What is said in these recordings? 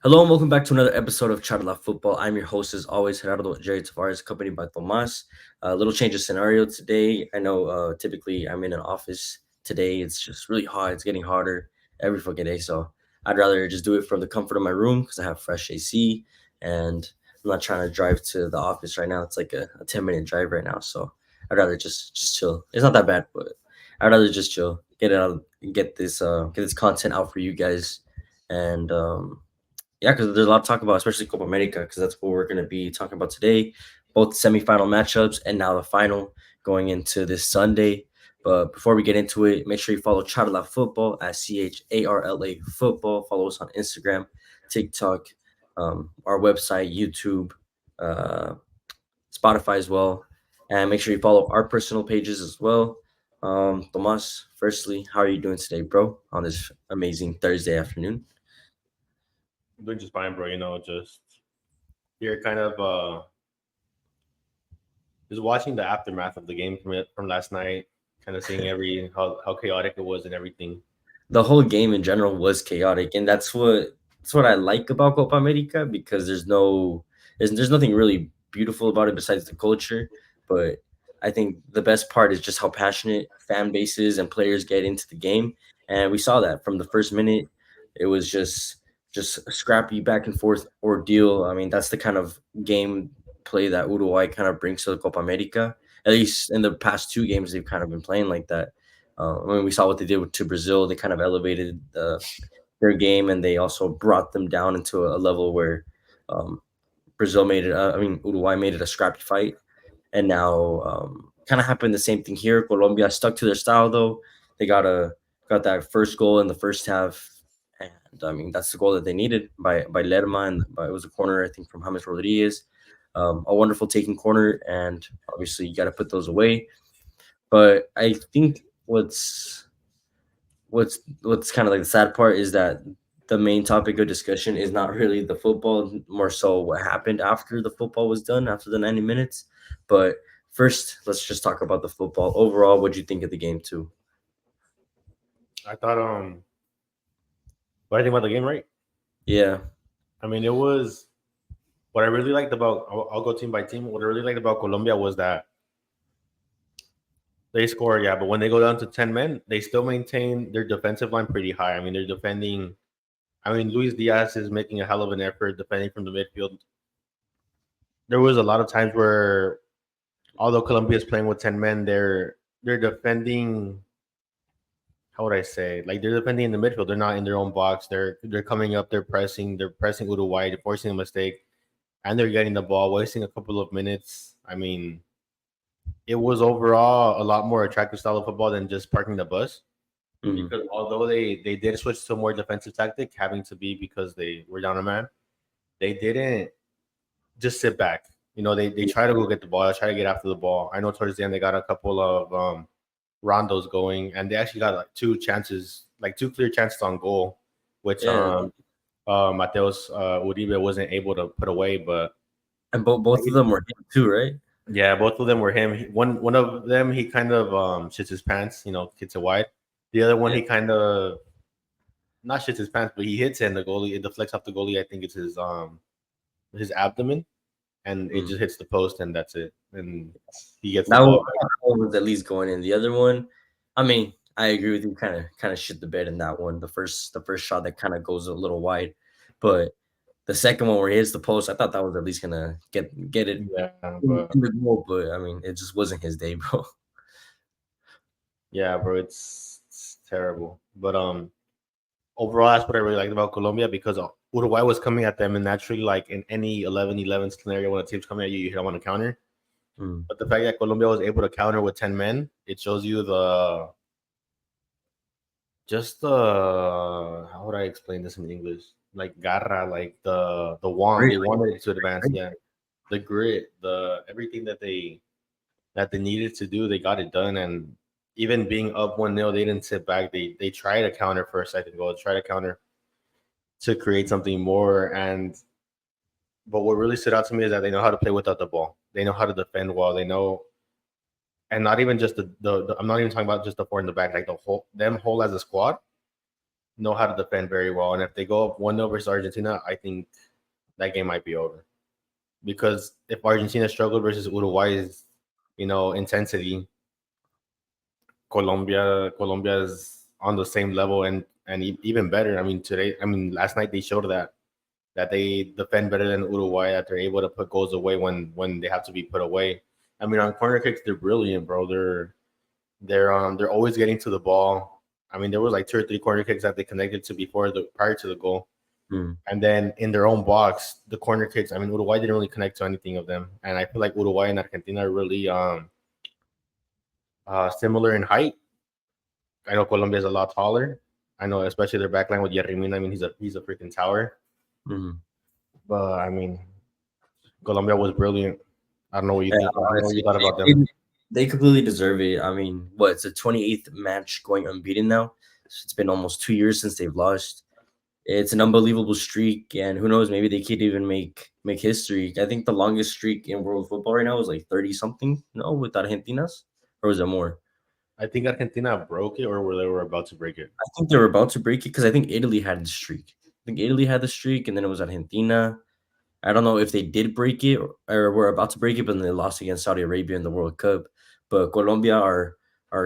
Hello and welcome back to another episode of CharlaFootball. I'm your host, as always, Gerardo Jerry Tavares, accompanied by Tomas. A little change of scenario today. I know typically I'm in an office. Today it's just really hot. It's getting hotter every fucking day. So I'd rather just do it from the comfort of my room because I have fresh AC and I'm not trying to drive to the office right now. It's like a 10-minute drive right now. So I'd rather just chill. It's not that bad, but I'd rather just chill, get it out, get this content out for you guys. And yeah, because there's a lot to talk about, especially Copa America, because that's what we're going to be talking about today. Both semifinal matchups and now the final going into this Sunday. But before we get into it, make sure you follow Charla Football at CHARLA Football. Follow us on Instagram, TikTok, our website, YouTube, uh, Spotify as well. And make sure you follow our personal pages as well. Tomas, firstly, how are you doing today, bro, on this amazing Thursday afternoon? Doing just fine, bro. Just here, kind of just watching the aftermath of the game from last night, kind of seeing every how chaotic it was and everything. The whole game in general was chaotic, and that's what I like about Copa America because there's nothing really beautiful about it besides the culture. But I think the best part is just how passionate fan bases and players get into the game, and we saw that from the first minute. It was just a scrappy back and forth ordeal. I mean, that's the kind of game play that Uruguay kind of brings to the Copa America. At least in the past two games, they've kind of been playing like that. I mean, we saw what they did to Brazil. They kind of elevated their game, and they also brought them down into a level where um, Brazil made it. I mean, Uruguay made it a scrappy fight, and now kind of happened the same thing here. Colombia stuck to their style though. They got that first goal in the first half, and I mean that's the goal that they needed by Lerma, and it was a corner I think from James Rodriguez. A wonderful taking corner, and obviously you got to put those away. But I think what's kind of like the sad part is that the main topic of discussion is not really the football, more so what happened after the football was done, after the 90 minutes. But first, let's just talk about the football. Overall, what'd you think of the game too? I thought, what I think about the game, right? Yeah. I mean, it was what I really liked about. I'll go team by team. What I really liked about Colombia was that they score, yeah, but when they go down to 10 men, they still maintain their defensive line pretty high. I mean, they're defending. I mean, Luis Diaz is making a hell of an effort defending from the midfield. There was a lot of times where, although Colombia is playing with 10 men, they're defending. How would I say? Like they're defending in the midfield. They're not in their own box. They're coming up. They're pressing Uruguay. They're forcing a mistake, and they're getting the ball, wasting a couple of minutes. I mean, it was overall a lot more attractive style of football than just parking the bus. Mhm. Because although they did switch to a more defensive tactic, having to be because they were down a man, they didn't just sit back. They try to go get the ball, try to get after the ball. I know towards the end they got a couple of rondos going, and they actually got like two chances, like two clear chances on goal, which Yeah. Mateos Uribe wasn't able to put away. But And both of them were him too, right? yeah, both of them were him. One of them he kind of shits his pants, gets it wide. The other one Yeah. he kind of not shits his pants, but he hits it and the goalie it deflects off the goalie. I think it's his abdomen, and it Mm. just hits the post, and that's it. And he gets the That ball back. one was at least going in. The other one, I mean, I agree with you. Kind of shit the bed in that one. The first shot that kind of goes a little wide, but the second one where he hits the post, I thought that was at least gonna get it Yeah, but in the goal. But I mean, it just wasn't his day, bro. yeah, bro, it's terrible. But overall, that's what I really liked about Colombia because Uruguay was coming at them, and naturally, like in any 11-11 scenario, when a team's coming at you, you hit them on a counter. Mm. But the fact that Colombia was able to counter with 10 men, it shows you how would I explain this in English? Like garra, like the want Great. they wanted to advance. Yeah, the grit, the everything that they needed to do, they got it done. And even being up 1-0, they didn't sit back. They tried to counter for a second goal, try to counter to create something more. And but what really stood out to me is that they know how to play without the ball. They know how to defend well. They know, and not even just the I'm not even talking about just the four in the back, like the whole as a squad. know how to defend very well. And if they go up 1-0 versus Argentina, I think that game might be over. Because if Argentina struggled versus Uruguay's, intensity, Colombia is on the same level and even better. Last night they showed that they defend better than Uruguay, that they're able to put goals away when they have to be put away. I mean, on corner kicks they're brilliant, bro. They're always getting to the ball. I mean, there was like two or three corner kicks that they connected to prior to the goal. Mm, And then in their own box, the corner kicks. I mean, Uruguay didn't really connect to anything of them, and I feel like Uruguay and Argentina are really similar in height. I know Colombia is a lot taller. I know, especially their backline with Yerrimin. I mean, he's a freaking tower. mm. But I mean, Colombia was brilliant. I don't know what you Yeah, think. I don't know what you honestly, thought about they, them. they they completely deserve it. I mean, what, it's the 28th match going unbeaten now. So it's been almost 2 years since they've lost. It's an unbelievable streak, and who knows, maybe they could even make history. I think the longest streak in world football right now is like 30 something, no, with Argentinas, or was it more? I think Argentina broke it, or were they were about to break it. I think they were about to break it because I think Italy had the streak. I think Italy had the streak, and then it was Argentina. I don't know if they did break it or were about to break it, but then they lost against Saudi Arabia in the World Cup. But Colombia are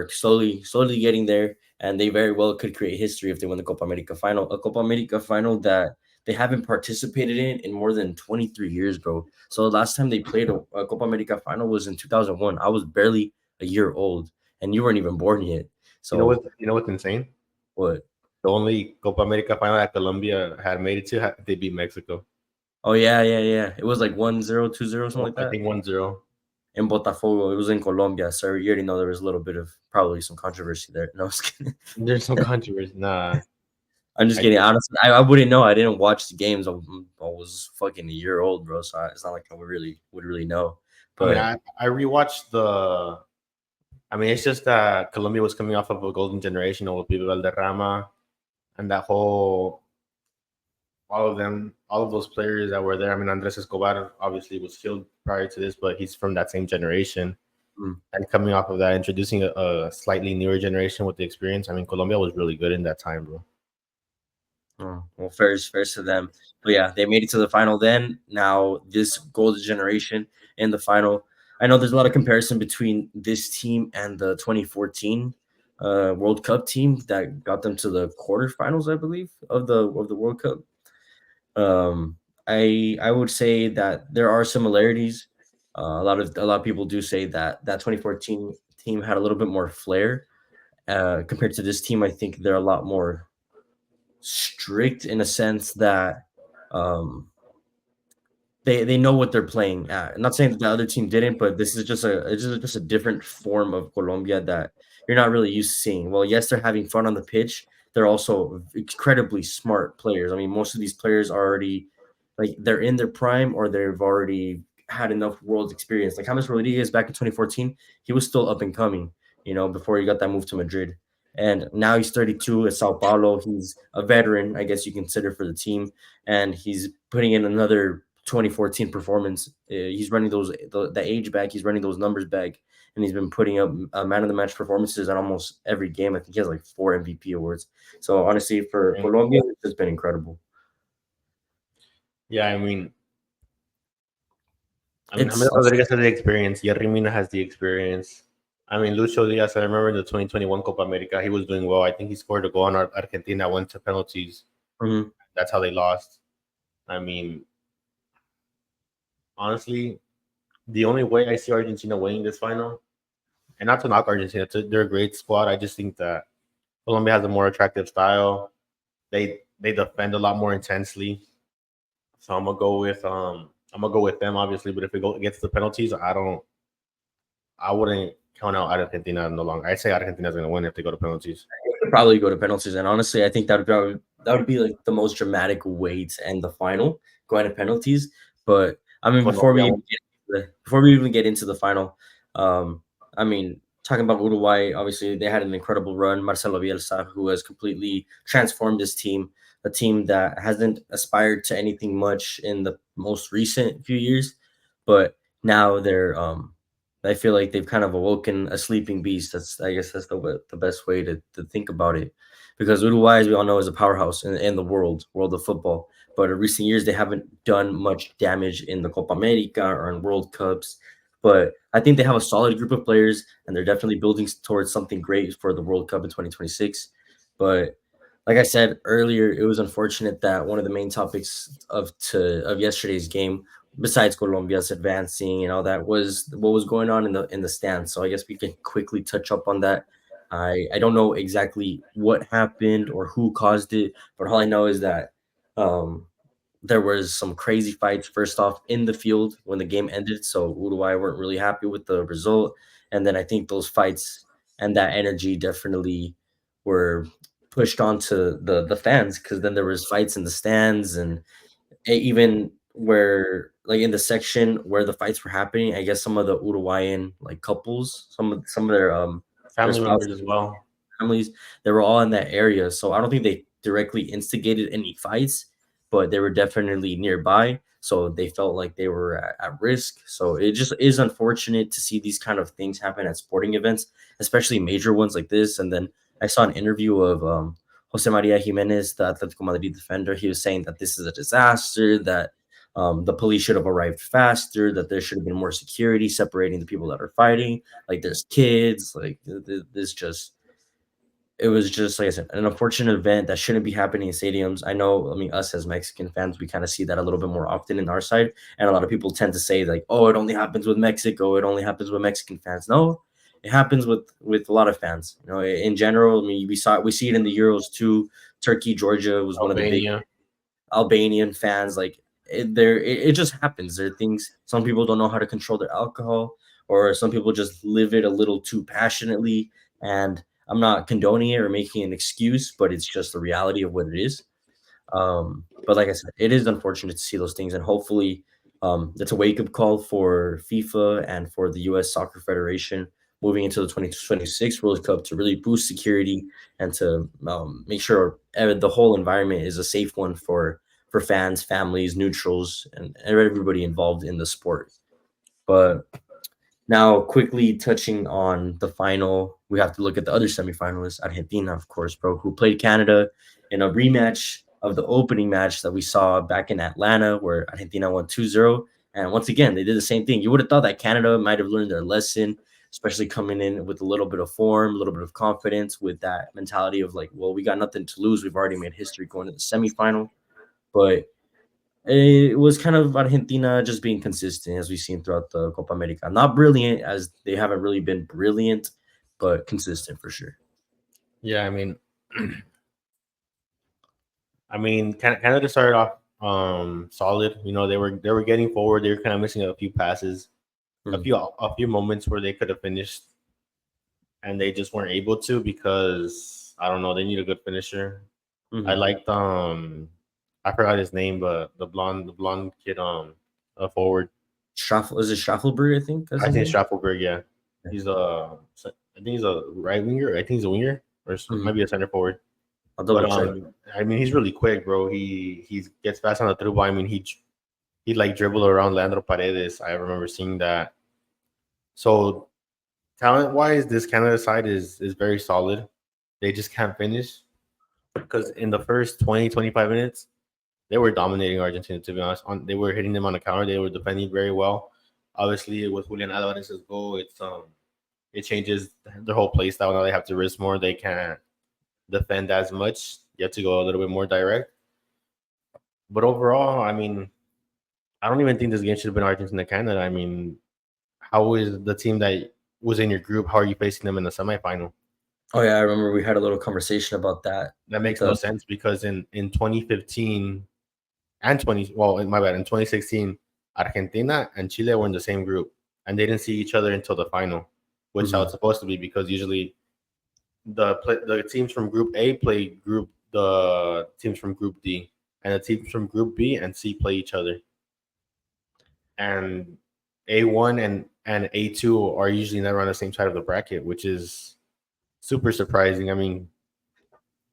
slowly getting there, and they very well could create history if they win the Copa America final. A Copa America final that they haven't participated in more than 23 years, bro. So the last time they played a Copa America final was in 2001. I was barely a year old, and you weren't even born yet. You know what? So You know what's insane? what? The only Copa America final that Colombia had made it to, they beat Mexico. Oh yeah, yeah, yeah. It was like 1-0, 2-0, something like I that. think 1-0. In Botafogo. It was in Colombia. So you already know there was a little bit of probably some controversy there. No, I'm just kidding. There's some controversy. Nah, I'm just I kidding. Honestly, I wouldn't know. I didn't watch the games. I was fucking a year old, bro. So it's not like I would really know. I mean, But I rewatched the. I mean, it's just that Colombia was coming off of a golden generation with Pibe Valderrama and that whole all of them, all of those players that were there. I mean, Andres Escobar obviously was killed prior to this, but he's from that same generation. mm, And coming off of that, introducing a slightly newer generation with the experience. I mean, Colombia was really good in that time, bro. oh, well, fair to them. But yeah, they made it to the final. Then now this golden generation in the final. I know there's a lot of comparison between this team and the 2014 World Cup team that got them to the quarterfinals, I believe, of the World Cup. Um, I would say that there are similarities. A lot of people do say that that 2014 team had a little bit more flair compared to this team. I think they're a lot more strict in a sense that um, they know what they're playing at. I'm not saying that the other team didn't, but this is just a different form of Colombia that you're not really used to seeing. Well, yes, they're having fun on the pitch. They're also incredibly smart players. I mean, most of these players are already like they're in their prime or they've already had enough world experience. Like James Rodriguez back in 2014, he was still up and coming, before he got that move to Madrid. And now he's 32 at Sao Paulo. He's a veteran, I guess you consider, for the team, and he's putting in another 2014 performance. He's running the age back. He's running those numbers back, and he's been putting up man of the match performances at almost every game. I think he has like 4 MVP awards. So honestly, for Colombia, it's just been incredible. Yeah, I mean, It's James Rodriguez has the experience. Yerry Mina has the experience. I mean, Lucho Diaz, I remember in the 2021 Copa America, he was doing well. I think he scored a goal on Argentina, went to penalties. Mhm. That's how they lost. I mean, honestly, the only way I see Argentina winning this final, and not to knock Argentina, they're a great squad. I just think that Colombia has a more attractive style. They defend a lot more intensely. So I'm gonna go with them obviously. But if it gets to the penalties, I wouldn't count out Argentina no longer. I'd say Argentina's gonna win if they go to penalties. Could probably go to penalties, and honestly, I think that would be like the most dramatic way to end the final, going to penalties. But I mean, before we Colombia even get into the final, um, I mean, talking about Uruguay, obviously they had an incredible run. Marcelo Bielsa, who has completely transformed this team, a team that hasn't aspired to anything much in the most recent few years, but now I feel like they've kind of awoken a sleeping beast. I guess that's the best way to think about it. because Uruguay, as we all know, is a powerhouse in the world of football. But in recent years, they haven't done much damage in the Copa America or in World Cups. But I think they have a solid group of players, and they're definitely building towards something great for the World Cup in 2026. But like I said earlier, it was unfortunate that one of the main topics of yesterday's game, besides Colombia's advancing and all that, was what was going on in the stands. So I guess we can quickly touch up on that. I don't know exactly what happened or who caused it, but all I know is that um, there was some crazy fights first off in the field when the game ended. So Uruguay weren't really happy with the result, and then I think those fights and that energy definitely were pushed onto the fans because then there was fights in the stands and even where like in the section where the fights were happening. I guess some of the Uruguayan like couples, some of their Family spouses members as well. families, they were all in that area. So I don't think they directly instigated any fights, but they were definitely nearby. So they felt like they were at risk. So it just is unfortunate to see these kind of things happen at sporting events, especially major ones like this. And then I saw an interview of Jose Maria Jimenez, the Atletico Madrid defender. He was saying that this is a disaster, that the police should have arrived faster, that there should have been more security separating the people that are fighting. Like there's kids, like this just it was just like I said, an unfortunate event that shouldn't be happening in stadiums. I know, I mean, us as Mexican fans, we kind of see that a little bit more often in our side, and a lot of people tend to say like, "Oh, it only happens with Mexico. It only happens with Mexican fans." No, it happens with a lot of fans. You know, in general. I mean, we see it in the Euros too. Turkey, Georgia was one of the big Albania. Albanian fans, like it just happens. There are things some people don't know how to control their alcohol, or some people just live it a little too passionately. And I'm not condoning it or making an excuse, but it's just the reality of what it is. But like I said, it is unfortunate to see those things, and hopefully, it's a wake up call for FIFA and for the U.S. Soccer Federation moving into the 2026 World Cup to really boost security and to make sure the whole environment is a safe one for fans, families, neutrals, and everybody involved in the sport. But now, quickly touching on the final, we have to look at the other semifinalists, Argentina, of course, bro, who played Canada in a rematch of the opening match that we saw back in Atlanta, where Argentina won 2-0. And once again, they did the same thing. You would have thought that Canada might have learned their lesson, especially coming in with a little bit of form, a little bit of confidence, with that mentality of like, well, we got nothing to lose. We've already made history going to the semifinal. But it was kind of Argentina just being consistent as we've seen throughout the Copa America. Not brilliant, as they haven't really been brilliant, but consistent for sure. Yeah, Canada started off solid. You know, they were getting forward. They were kind of missing a few passes, Mhm, a few moments where they could have finished, and they just weren't able to because I don't know. They need a good finisher. I mhm. liked I forgot his name, but the blonde kid forward. Is it Schaffelberg? I think that's I his think name. Stratford. Yeah, Yeah. he's I think he's a right winger. I think he's a winger or Mhm. maybe a center forward. I'll But double check. he's really quick, bro. He gets fast on the through ball. He like dribbled around Leandro Paredes. I remember seeing that. So talent wise, this Canada side is very solid. They just can't finish because in the first 20-25 minutes, they were dominating Argentina. To be honest, they were hitting them on the counter. They were defending very well. Obviously, with Julian Alvarez's goal, it changes their whole play style. Now they have to risk more. They can't defend as much. You have to go a little bit more direct. But overall, I don't even think this game should have been Argentina Canada. How is the team that was in your group? How are you facing them in the semifinal? Oh yeah, I remember we had a little conversation about that. That makes no The sense because in 2015 and 20 well, my bad, in 2016, Argentina and Chile were in the same group and they didn't see each other until the final, which how mhm. it's supposed to be because usually the teams from Group A play group the teams from Group D, and the teams from Group B and C play each other. And A1 and A2 are usually never on the same side of the bracket, which is super surprising.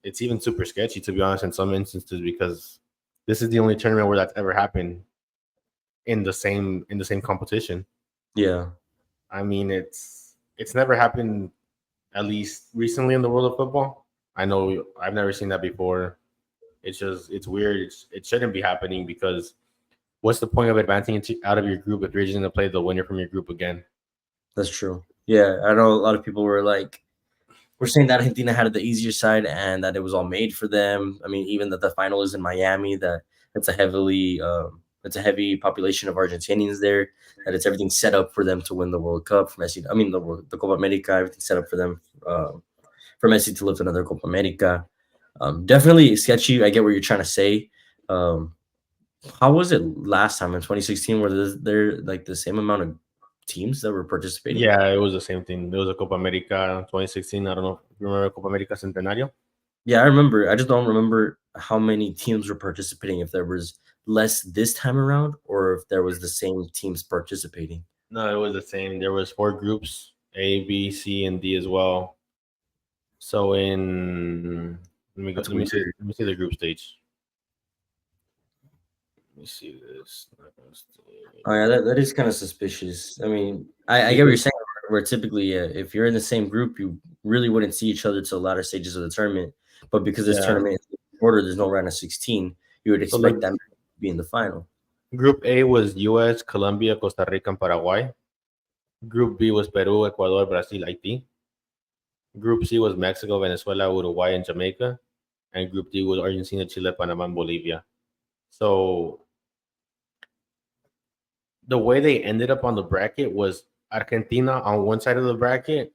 It's even super sketchy to be honest in some instances because this is the only tournament where that's ever happened in the same competition. Yeah. It's never happened at least recently in the world of football. I know I've never seen that before. It's weird. It shouldn't be happening because what's the point of advancing out of your group if you're just going to play the winner from your group again? That's true. Yeah, I know a lot of people were like, we're saying that Argentina had the easier side and that it was all made for them. I mean, even that the final is in Miami, that it's a heavy population of Argentinians there, that it's everything set up for them to win the World Cup for Messi. I mean, the Copa America, everything set up for them for Messi to lift another Copa America. Definitely sketchy. I get what you're trying to say. Um, how was it last time in 2016? Were there like the same amount of teams that were participating? Yeah, it was the same thing. There was a Copa America 2016. I don't know if you remember Copa America Centenario. Yeah, I remember. I just don't remember how many teams were participating. If there was less this time around, or if there was the same teams participating. No, it was the same. There was four groups: A, B, C, and D as well. So in That's let me see weird. the group stage. Let me see this. Oh yeah, that is kind of suspicious. I mean, I get what you're Because saying. Where typically, if you're in the same group, you really wouldn't see each other till the latter stages of the tournament. But because this yeah, tournament is order, there's no round of 16. You would so expect the them to be in the final. group A was U.S., Colombia, Costa Rica, and Paraguay. Group B was Peru, Ecuador, Brazil, Haiti. Group C was Mexico, Venezuela, Uruguay, and Jamaica. And Group D was Argentina, Chile, Panama, and Bolivia. So the way they ended up on the bracket was Argentina on one side of the bracket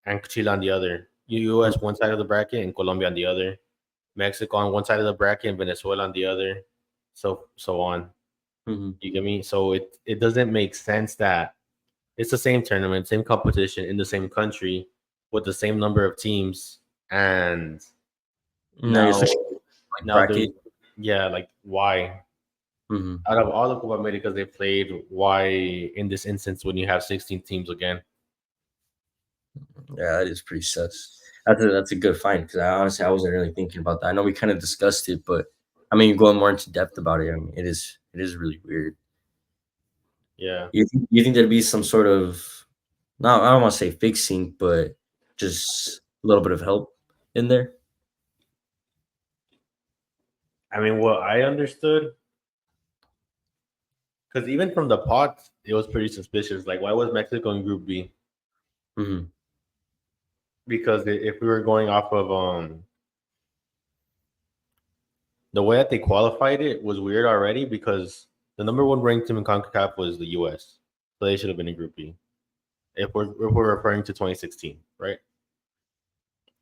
and Chile on the other. U.S. one side of the bracket and Colombia on the other. Mexico on one side of the bracket and Venezuela on the other. So on. Mm-hmm. You get me? So it doesn't make sense that it's the same tournament, same competition in the same country with the same number of teams, and No, you're now switching like now there's bracket. yeah, like why? Mm-hmm. Out of all the Copa Americas they played, why in this instance when you have 16 teams again? Yeah, that is pretty sus. That's a good find because I wasn't really thinking about that. I know we kind of discussed it, but I mean, going more into depth about it, I mean, it is really weird. Yeah. You think there'd be some sort of no, I don't want to say fixing, but just a little bit of help in there? I mean, what I understood, because even from the pot, it was pretty suspicious. Like, why was Mexico in Group B? Hmm. Because if we were going off of the way that they qualified, it was weird already because the number one ranked team in Concacaf was the U.S., so they should have been in Group B. If we're referring to 2016, right?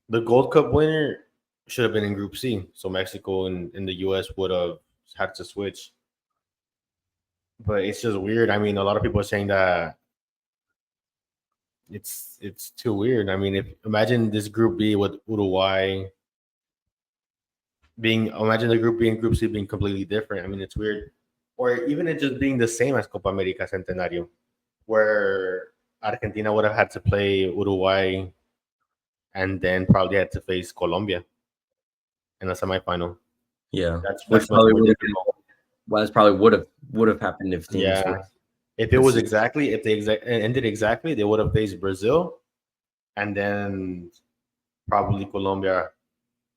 The Gold Cup winner should have been in Group C, so Mexico and the U.S. would have had to switch. But it's just weird. I mean, a lot of people are saying that it's too weird. I mean, if imagine this Group B with Uruguay imagine the group B and Group C being completely different. I mean, it's weird. Or even it just being the same as Copa America Centenario, where Argentina would have had to play Uruguay and then probably had to face Colombia in the semifinal. Yeah, which That's much probably more would have been difficult. well, that's probably would have happened if things were Yeah. If it was consistent. exactly if they ended exactly, they would have faced Brazil and then probably Colombia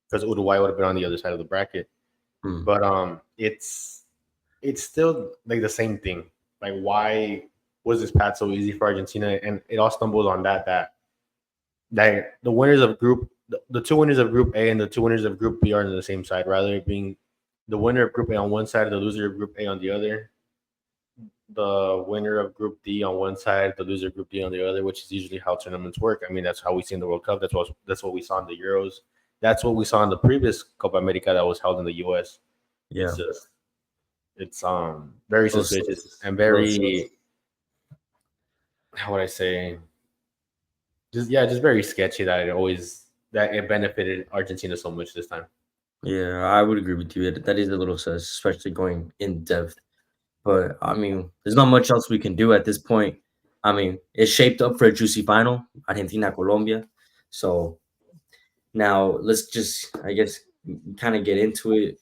because Uruguay would have been on the other side of the bracket. Hmm. But it's still like the same thing. Like, why was this path so easy for Argentina? And it all stumbles on that the winners of the two winners of Group A and the two winners of Group B are on the same side, rather than being the winner of Group A on one side, the loser of Group A on the other. The winner of Group D on one side, the loser of Group D on the other, which is usually how tournaments work. I mean, that's how we see in the World Cup. That's what we saw in the Euros. That's what we saw in the previous Copa America that was held in the U.S. It's Yeah. just it's very Little sus. suspicious and Little sus. very how would I say just very sketchy that it benefited Argentina so much this time. Yeah, I would agree with you. That is a little sus, especially going in depth. But I mean, there's not much else we can do at this point. I mean, it's shaped up for a juicy final, Argentina Colombia. So now let's just, I guess, kind of get into it.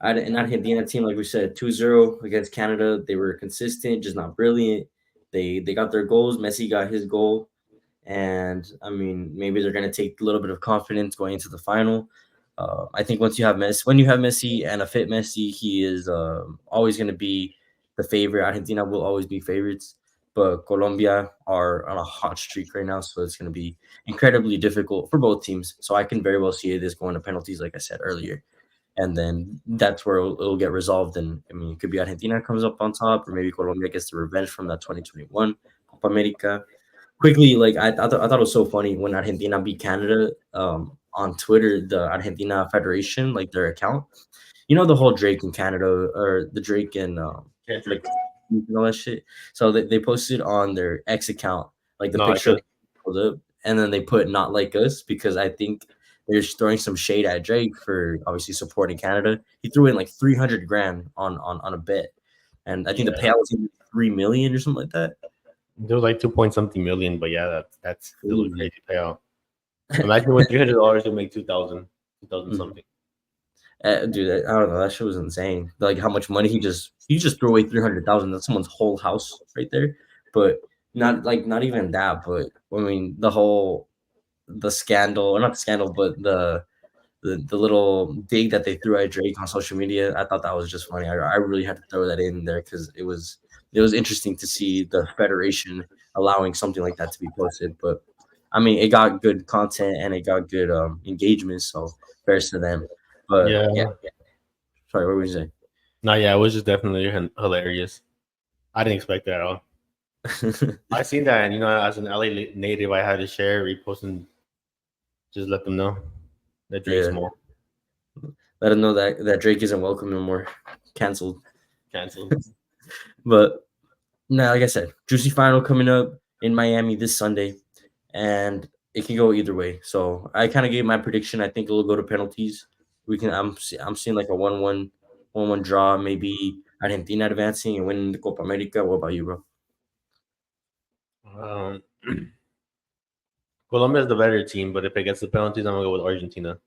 An Argentina team, like we said, 2-0 against Canada. They were consistent, just not brilliant. They got their goals. Messi got his goal. And I mean, maybe they're going to take a little bit of confidence going into the final. I think once you have Messi, when you have Messi and a fit Messi, he is always going to be the favorite. Argentina will always be favorites, but Colombia are on a hot streak right now, so it's going to be incredibly difficult for both teams. So I can very well see this going to penalties, like I said earlier, and then that's where it'll get resolved. And I mean, it could be Argentina comes up on top, or maybe Colombia gets the revenge from that 2021 Copa America. Quickly, like I thought it was so funny when Argentina beat Canada. On Twitter, the Argentina Federation, like their account, the whole Drake in Canada or the Drake and Kendrick. like and all that shit. So they posted on their X account like the No, I picture, could. of and then they put not like us because I think they're just throwing some shade at Drake for obviously supporting Canada. He threw in like 300 grand on a bet, and I think the Yeah, payout was even 3 million or something like that. there was like 2 point something million, but yeah, that's still a Crazy. crazy payout. Imagine with $300 you'll make 2,000, 2,000 Mhm. something. Dude, I don't know. That shit was insane. Like how much money he just threw away 300,000. That's someone's whole house right there. But not even that. But I mean the scandal, or not the scandal, but the little dig that they threw at Drake on social media. I thought that was just funny. I really had to throw that in there because it was interesting to see the federation allowing something like that to be posted. But I mean, it got good content and it got good engagement. So fair to them. But yeah, Yeah, sorry, what were you saying? no, yeah, it was just definitely hilarious. I didn't expect that at all. I seen that, and as an LA native, I had to share, repost, and just let them know that Drake's Yeah, small, let them know that Drake isn't welcome no more. Canceled. canceled. But now, like I said, juicy final coming up in Miami this Sunday, and it can go either way. So I kind of gave my prediction. I think it'll go to penalties. I'm seeing like a 1-1 draw, maybe Argentina advancing and winning the Copa America. What about you, bro? Um, Colombia is the better team, but if it gets the penalties, I'm gonna go with Argentina.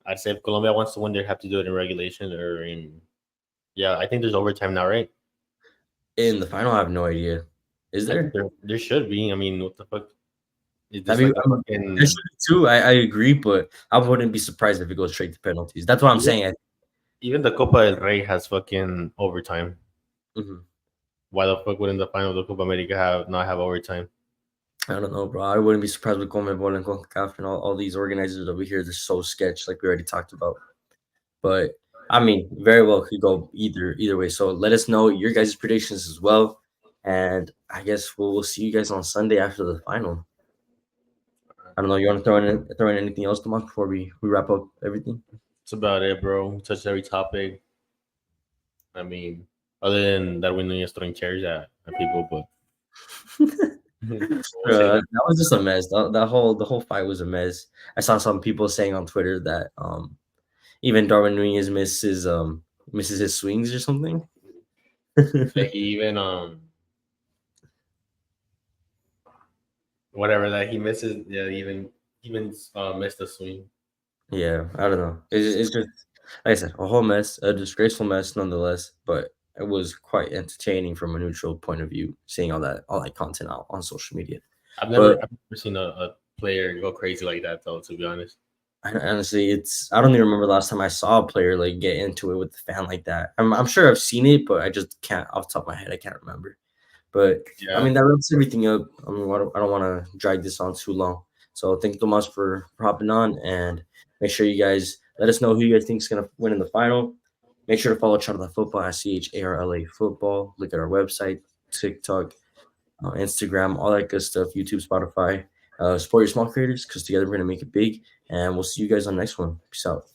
I'd say if Colombia wants to win, they have to do it in regulation or in. Yeah, I think there's overtime now, right? In the final, I have no idea. Is I think there? there should be. I mean, what the fuck is I this mean, like a there fucking should be too. I agree, but I wouldn't be surprised if it goes straight to penalties. That's what I'm even saying. even the Copa del Rey has fucking overtime. Mhm. Why the fuck wouldn't the final of the Copa America not have overtime? I don't know, bro. I wouldn't be surprised with Conmebol and CONCACAF and all these organizers over here. They're so sketch, like we already talked about. But I mean, very well could go either way. So let us know your guys' predictions as well. And I guess we'll see you guys on Sunday after the final. I don't know. You want to throw in anything else, Tomas, before we wrap up everything? That's about it, bro. We touched every topic. I mean, other than that, we know you're throwing chairs at people, but we'll say that. That was just a mess. The whole fight was a mess. I saw some people saying on Twitter that even Darwin Nunez misses his swings or something. Like he even whatever that he misses, yeah, even missed the swing. Yeah, I don't know. It's just like I said, a whole mess, a disgraceful mess nonetheless. But it was quite entertaining from a neutral point of view, seeing all that content out on social media. I've never But I've never seen a player go crazy like that though. To be honest, honestly, I don't even remember the last time I saw a player like get into it with the fan like that. I'm sure I've seen it, but I just can't off the top of my head. I can't remember. But I yeah, mean, that wraps everything up. I mean, I don't want to drag this on too long. So thank you so much for hopping on, and make sure you guys let us know who you guys think is gonna win in the final. Make sure to follow Charla Football at CHARLA Football. Look at our website, TikTok, Instagram, all that good stuff. YouTube, Spotify. Support your small creators because together we're gonna make it big. And we'll see you guys on the next one. Peace out.